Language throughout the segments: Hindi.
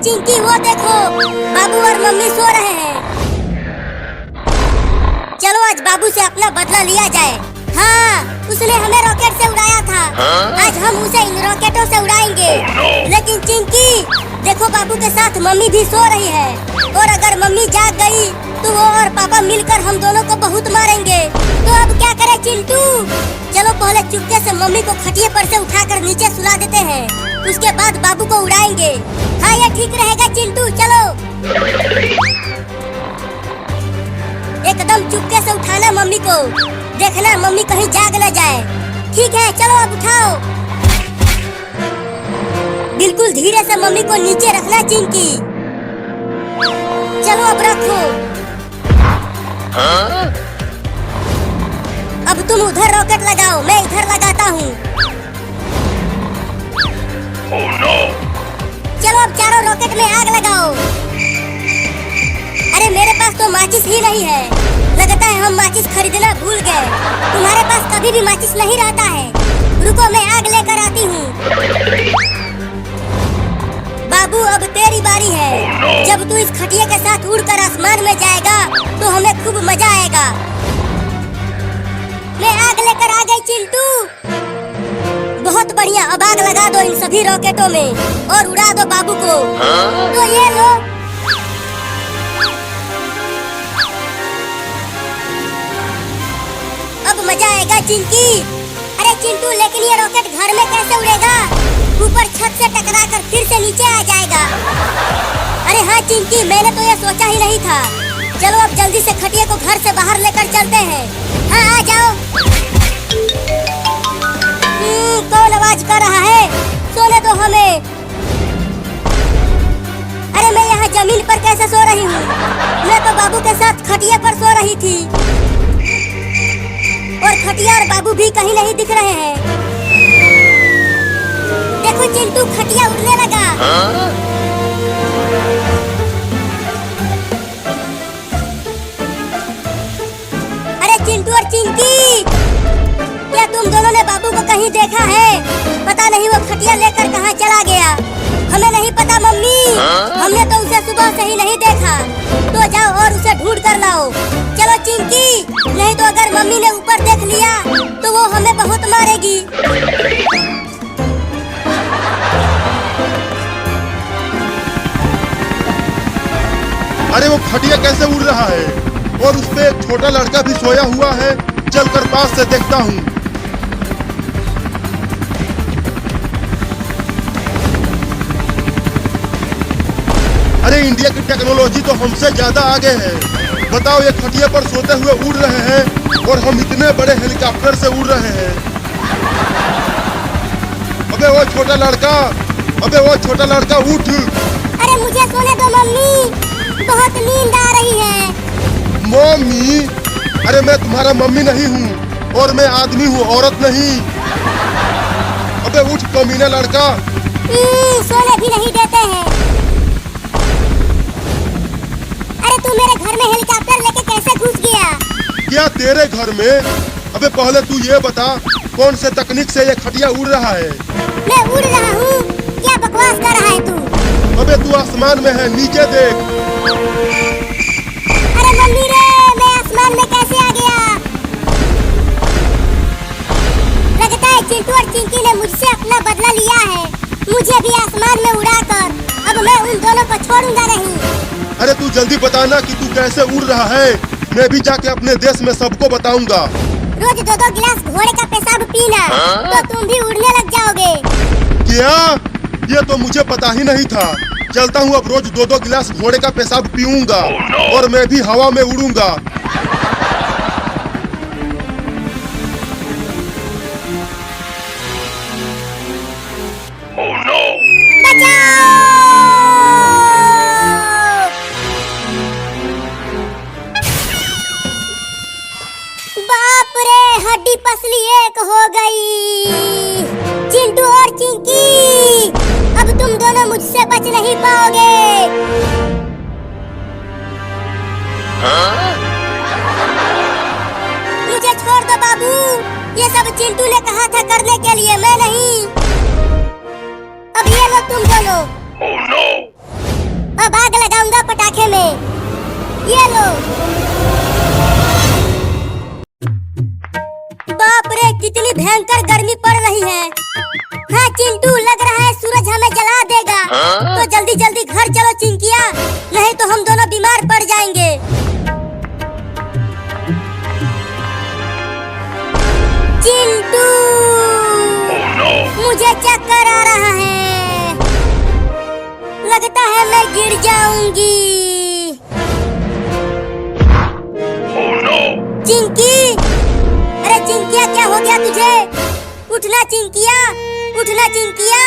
चिंकी, वो देखो बाबू और मम्मी सो रहे हैं। चलो आज बाबू से अपना बदला लिया जाए। हाँ, उसने हमें रॉकेट से उड़ाया था। आज हम उसे इन रॉकेटों से उड़ाएंगे। लेकिन चिंकी देखो, बाबू के साथ मम्मी भी सो रही है, और अगर मम्मी जाग गई तो वो और पापा मिलकर हम दोनों को बहुत मारेंगे। तो अब क्या करें चिंटू? चलो पहले चुपके से मम्मी को खटिया पर से उठाकर नीचे सुला देते हैं, उसके बाद बाबू को उड़ाएंगे। हाँ, ये ठीक रहेगा चिंटू, चलो। एकदम चुपके से उठाना मम्मी को, देखना मम्मी कहीं जाग न जाए। ठीक है, चलो अब उठाओ। बिल्कुल धीरे से मम्मी को नीचे रखना चिंकी। चलो अब रखो। अब तुम उधर रॉकेट लगाओ, मैं इधर लगाता हूँ। चलो अब चारों रॉकेट में आग लगाओ। अरे मेरे पास तो माचिस ही नहीं है, लगता है हम माचिस खरीदना भूल गए। तुम्हारे पास कभी भी माचिस नहीं रहता है। रुको, मैं आग लेकर आती हूँ। बाबू अब तेरी बारी है। जब तू इस खटिया के साथ उड़कर आसमान में जाएगा तो हमें खूब मजा आएगा। मैं आग लेकर आ गई चिंटू। बहुत बढ़िया, अब आग लगा दो इन सभी रॉकेटों में और उड़ा दो बाबू को। तो ये लो। अब मजा आएगा चिंकी। अरे चिंटू, लेकिन ये रॉकेट घर में कैसे उड़ेगा? ऊपर छत से टकराकर फिर से नीचे आ जाएगा। अरे हाँ चिंकी, मैंने तो ये सोचा ही नहीं था। चलो अब जल्दी से खटिया को घर से बाहर लेकर चलते हैं। हाँ, आ जाओ। कौन आवाज कर रहा है? सोने दो हमें। अरे मैं यहाँ जमीन पर कैसे सो रही हूँ? मैं तो बाबू के साथ खटिया पर सो रही थी, और खटिया और बाबू भी कहीं नहीं दिख रहे हैं। देखो चिंटू, खटिया उड़ने लगा। अरे चिंटू और चिंकी, क्या तुम दोनों ने बाबू को कहीं देखा है? पता नहीं वो खटिया लेकर कहाँ चला गया। हमें नहीं पता मम्मी, हमने तो उसे सुबह से ही नहीं देखा। तो जाओ और उसे ढूंढ कर लाओ। चलो चिंकी, नहीं तो अगर मम्मी ने ऊपर देख लिया तो वो हमें बहुत मारेगी। अरे वो खटिया कैसे उड़ रहा है, और उस पे एक छोटा लड़का भी सोया हुआ है। चलकर पास से देखता हूँ। अरे इंडिया की टेक्नोलॉजी तो हमसे ज्यादा आगे है। बताओ, ये खटिया पर सोते हुए उड़ रहे हैं और हम इतने बड़े हेलीकॉप्टर से उड़ रहे हैं। अबे वो छोटा लड़का, उठ। अरे मुझे सोने दो मम्मी, बहुत नींद आ रही है। मम्मी? अरे मैं तुम्हारा मम्मी नहीं हूँ, और मैं आदमी हूँ, औरत नहीं। अबे उठ कमीना लड़का। सोने भी नहीं देते हैं। अरे तू मेरे घर में हेलीकॉप्टर लेके कैसे घुस गया? क्या तेरे घर में? अबे पहले तू ये बता, कौन से तकनीक से ये खटिया उड़ रहा है? मैं उड़ रहा हूँ? क्या बकवास कर रहा है तू? अबे तू आसमान में है, नीचे देख। अरे मम्मी रे, मैं आसमान में कैसे आ गया? लगता है चिंटू और चिंकी ने मुझसे अपना बदला लिया है। मुझे भी आसमान में उड़ाकर अब मैं उन दोनों को छोड़ूंगा नहीं। अरे तू जल्दी बताना कि तू कैसे उड़ रहा है। मैं भी जाके अपने देश में सबको बताऊंगा। रोज 2-2 गिलास घोड़े का पेशाब पीना, तो तुम भी उड़ने लग जाओगे। क्या? ये तो मुझे पता ही नहीं था। चलता हूँ, अब रोज 2-2 गिलास घोड़े का पेशाब पीऊंगा और मैं भी हवा में उड़ूंगा। बचाओ! बाप रे, हड्डी पसली एक हो गई। चिंटू और चिंकी, अब तुम दोनों मुझसे बच नहीं पाओगे। मुझे छोड़ दो बाबू, ये सब चिंटू ने कहा था करने के लिए, मैं नहीं। अब ये लो तुम दोनों। इतनी भयंकर गर्मी पड़ रही है। हाँ चिंटू, लग रहा है सूरज हमें जला देगा। तो जल्दी जल्दी घर चलो चिंकिया, नहीं तो हम दोनों बीमार पड़ जाएंगे। चिंटू, मुझे चक्कर आ रहा है, लगता है मैं गिर जाऊंगी। चिंकी, अरे चिंकिया क्या हो गया तुझे? उठना चिंकिया, उठना चिंकिया।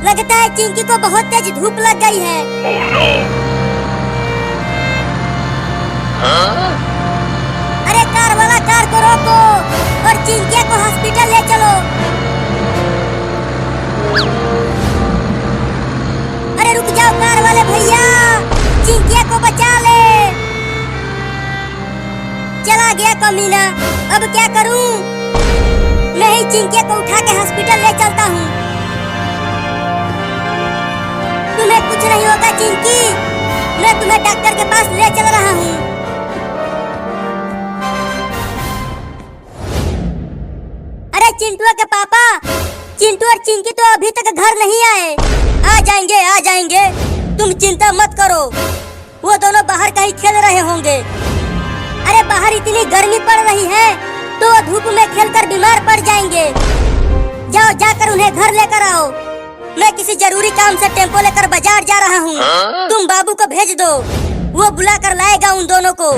लगता है चिंकी को बहुत तेज धूप लग गई है। अरे कार वाला, कार को रोको और चिंकिया को हॉस्पिटल ले चलो। अरे रुक जाओ कार वाले भैया, चिंकिया को बचा ले। चला गया कमीना, अब क्या करूं? मैं ही चिंकिया को उठा के हॉस्पिटल ले चलता हूँ। तुम्हें कुछ नहीं होगा चिंकी, मैं तुम्हें डॉक्टर के पास ले चल रहा हूँ। अरे चिंटू के पापा, चिंटू और चिंकी तो अभी तक घर नहीं आए। आ जाएंगे आ जाएंगे, तुम चिंता मत करो, वो दोनों बाहर कहीं खेल रहे होंगे। अरे बाहर इतनी गर्मी पड़ रही है तो वो धूप में खेलकर बीमार पड़ जाएंगे। जाओ जाकर उन्हें घर लेकर आओ। मैं किसी जरूरी काम से टेम्पो लेकर बाजार जा रहा हूँ। तुम बाबू को भेज दो, वो बुला कर लाएगा उन दोनों को।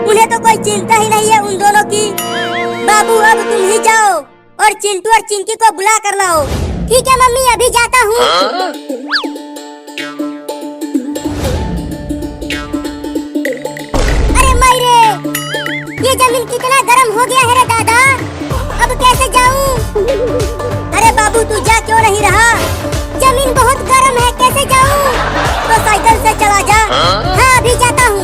उन्हें तो कोई चिंता ही नहीं है उन दोनों की। बाबू अब तुम ही जाओ और चिंटू और चिंकी को बुला कर लाओ। ठीक है मम्मी, अभी जाता हूँ। ये जमीन कितना गर्म हो गया है रे दादा, अब कैसे जाऊं? अरे बाबू तू जा क्यों नहीं रहा? जमीन बहुत गर्म है, कैसे जाऊं? तो साइकिल से चला जा। हाँ अभी जाता हूँ।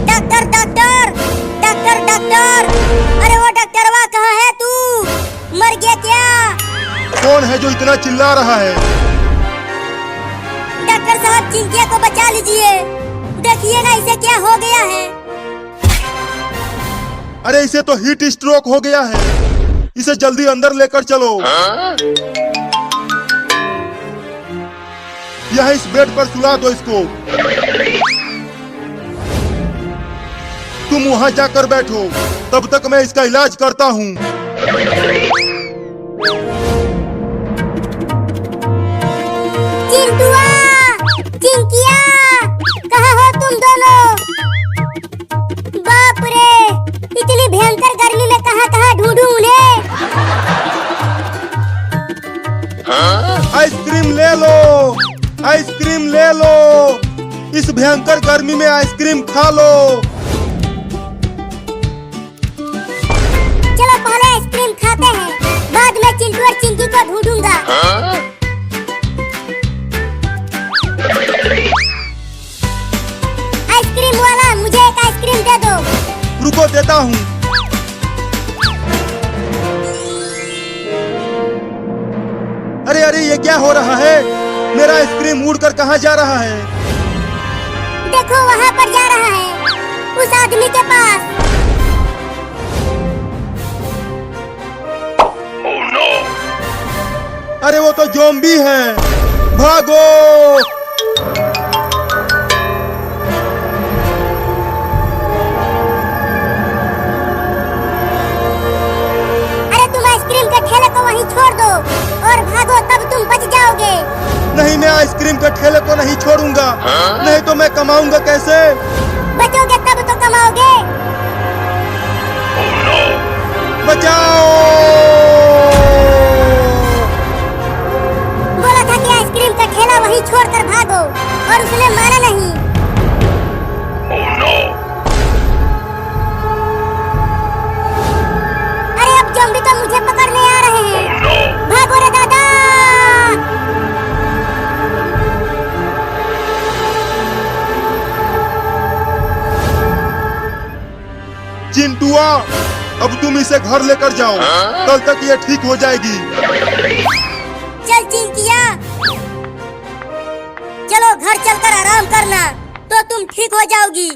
डॉक्टर डॉक्टर डॉक्टर डॉक्टर, अरे वो डॉक्टरवा कहाँ है तू? मर गया क्या? कौन है जो इतना चिल्ला रहा है? डॉक्टर साहब चिंकिया को बचा लीजिए, देखिए ना इसे क्या हो गया है। अरे इसे तो हीट स्ट्रोक हो गया है, इसे जल्दी अंदर लेकर चलो। यह इस बेड पर सुला दो इसको। तुम वहाँ जाकर बैठो, तब तक मैं इसका इलाज करता हूँ। चिंटुआ, चिंकिया, कहाँ हो तुम दोनों? बाप रे, इतनी भयंकर गर्मी में कहाँ ढूंढूं उन्हें? आइसक्रीम ले लो, आइसक्रीम ले लो, इस भयंकर गर्मी में आइसक्रीम खा लो। चलो पहले आइसक्रीम खाते हैं, बाद में चिंटू और चिंकी को ढूंढूंगा। आइसक्रीम वाला, मुझे एक आइसक्रीम दे दो। रुको देता हूँ। अरे अरे ये क्या हो रहा है? मेरा आइसक्रीम उड़कर कहाँ जा रहा है? देखो वहाँ पर जा रहा है, उस आदमी के पास। अरे वो तो ज़ॉम्बी है, भागो! अरे तुम आइसक्रीम के ठेले को वहीं छोड़ दो और भागो, तब तुम बच जाओगे। नहीं, मैं आइसक्रीम के ठेले को नहीं छोड़ूंगा, नहीं तो मैं कमाऊंगा कैसे? बचोगे तब तो कमाओगे। बचाओ! बोला था कि आइसक्रीम का ठेला वहीं छोड़कर भागो, और उसने माना नहीं। अरे अब ज़ॉम्बी तो मुझे पकड़ने आ रहे हैं। भागो रे दादा! चिंटुआ, अब तुम इसे घर लेकर जाओ, कल तक ये ठीक हो जाएगी। चल चिंकिया, खाकर आराम करना, तो तुम ठीक हो जाओगी।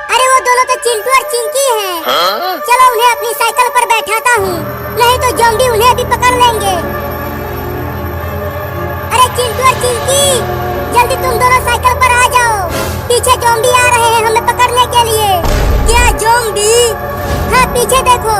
अरे वो दोनों तो चिंटू और चिंकी हैं। चलो उन्हें अपनी साइकिल पर बैठाता हूँ, नहीं तो ज़ॉम्बी उन्हें भी पकड़ लेंगे। अरे चिंटू और चिंकी, जल्दी तुम दोनों साइकिल पर आ जाओ, पीछे ज़ॉम्बी आ रहे हैं हमें पकड़ने के लिए। क्या ज़ॉम्बी? हाँ पीछे देखो।